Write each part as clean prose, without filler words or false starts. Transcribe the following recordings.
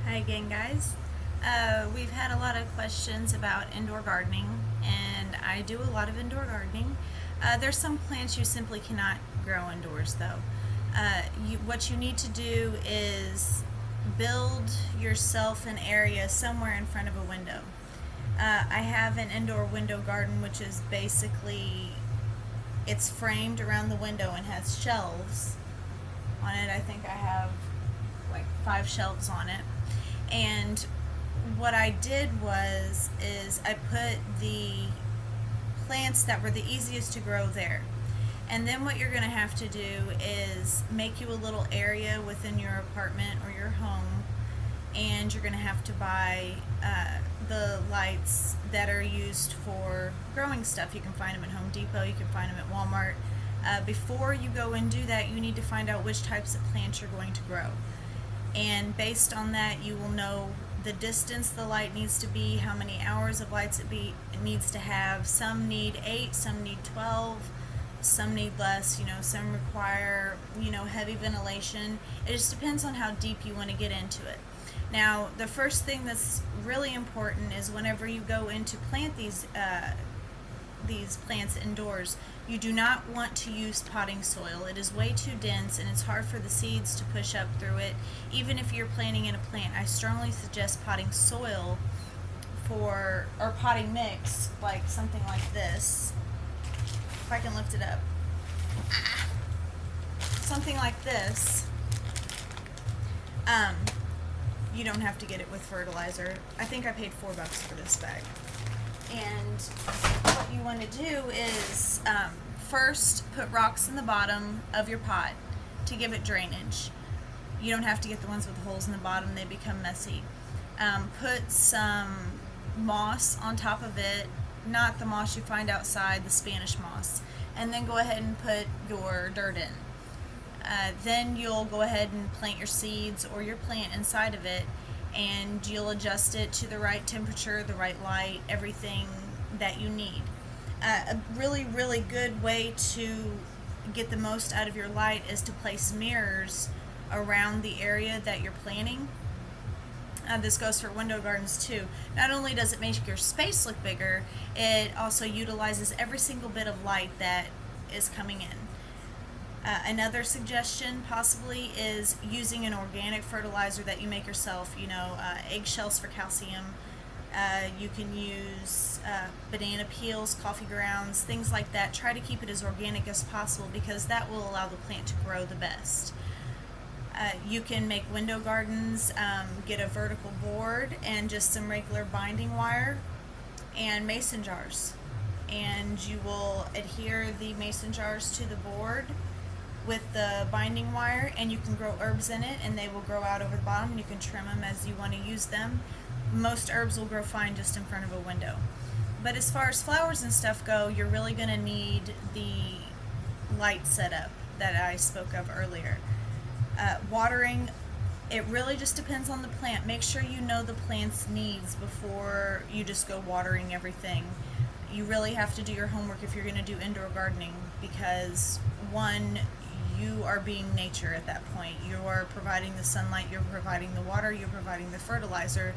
Hi again, guys. We've had a lot of questions about indoor gardening, and I do a lot of indoor gardening. There's some plants you simply cannot grow indoors, though. What you need to do is build yourself an area somewhere in front of a window. I have an indoor window garden, which is basically it's framed around the window and has shelves on it. I think I have like 5 shelves on it. And what I did was is I put the plants that were the easiest to grow there. And then what you're going to have to do is make you a little area within your apartment or your home, and you're going to have to buy the lights that are used for growing stuff. You can find them at Home Depot, you can find them at Walmart. Before you go and do that, you need to find out which types of plants you're going to grow. And based on that, you will know the distance the light needs to be, how many hours of lights it needs to have. Some need 8, some need 12, some need less. Some require heavy ventilation. It just depends on how deep you want to get into it. Now, the first thing that's really important is whenever you go in to plant these plants indoors, you do not want to use potting soil. It is way too dense and it's hard for the seeds to push up through it. Even if you're planting in a plant, I strongly suggest potting soil or potting mix, like something like this. If I can lift it up. Something like this. You don't have to get it with fertilizer. I think I paid $4 for this bag. And what you want to do is first put rocks in the bottom of your pot to give it drainage. You don't have to get the ones with holes in the bottom, they become messy. Put some moss on top of it, not the moss you find outside, the Spanish moss, and then go ahead and put your dirt in. Then you'll go ahead and plant your seeds or your plant inside of it, and you'll adjust it to the right temperature, the right light, everything that you need. A really, really good way to get the most out of your light is to place mirrors around the area that you're planting. This goes for window gardens too. Not only does it make your space look bigger, it also utilizes every single bit of light that is coming in. Another suggestion possibly is using an organic fertilizer that you make yourself, eggshells for calcium. You can use banana peels, coffee grounds, things like that. Try to keep it as organic as possible because that will allow the plant to grow the best. You can make window gardens, get a vertical board and just some regular binding wire and mason jars. And you will adhere the mason jars to the board with the binding wire, and you can grow herbs in it and they will grow out over the bottom. You can trim them as you want to use them. Most herbs will grow fine just in front of a window. But as far as flowers and stuff go, you're really going to need the light setup that I spoke of earlier. Watering, it really just depends on the plant. Make sure you know the plant's needs before you just go watering everything. You really have to do your homework if you're going to do indoor gardening because, one, you are being nature at that point. You are providing the sunlight, you're providing the water, you're providing the fertilizer.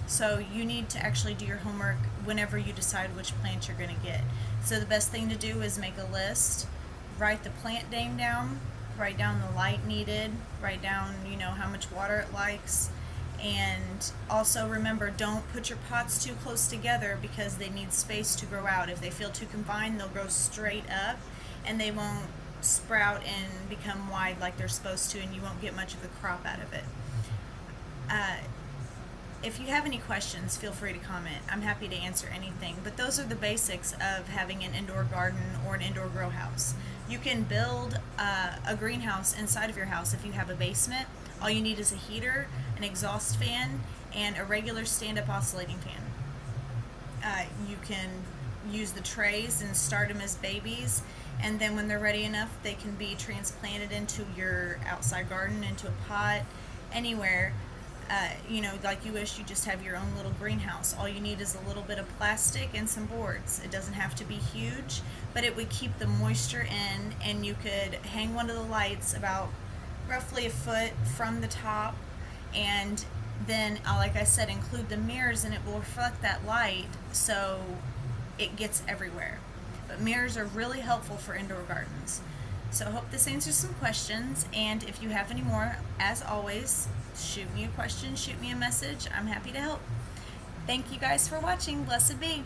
So you need to actually do your homework whenever you decide which plant you're going to get. So the best thing to do is make a list, write the plant name down, write down the light needed, write down, how much water it likes. And also remember, don't put your pots too close together because they need space to grow out. If they feel too confined, they'll grow straight up and they won't sprout and become wide like they're supposed to, and you won't get much of a crop out of it. If you have any questions, feel free to comment. I'm happy to answer anything. But those are the basics of having an indoor garden or an indoor grow house. You can build a greenhouse inside of your house if you have a basement. All you need is a heater, an exhaust fan, and a regular stand-up oscillating fan. You can use the trays and start them as babies, and then when they're ready enough, they can be transplanted into your outside garden, into a pot, anywhere. Like you wish you just have your own little greenhouse. All you need is a little bit of plastic and some boards. It doesn't have to be huge, but it would keep the moisture in, and you could hang one of the lights about roughly a foot from the top, and then like I said, include the mirrors and it will reflect that light so it gets everywhere. But mirrors are really helpful for indoor gardens. So I hope this answers some questions, and if you have any more, as always, shoot me a question, shoot me a message. I'm happy to help. Thank you guys for watching. Blessed be.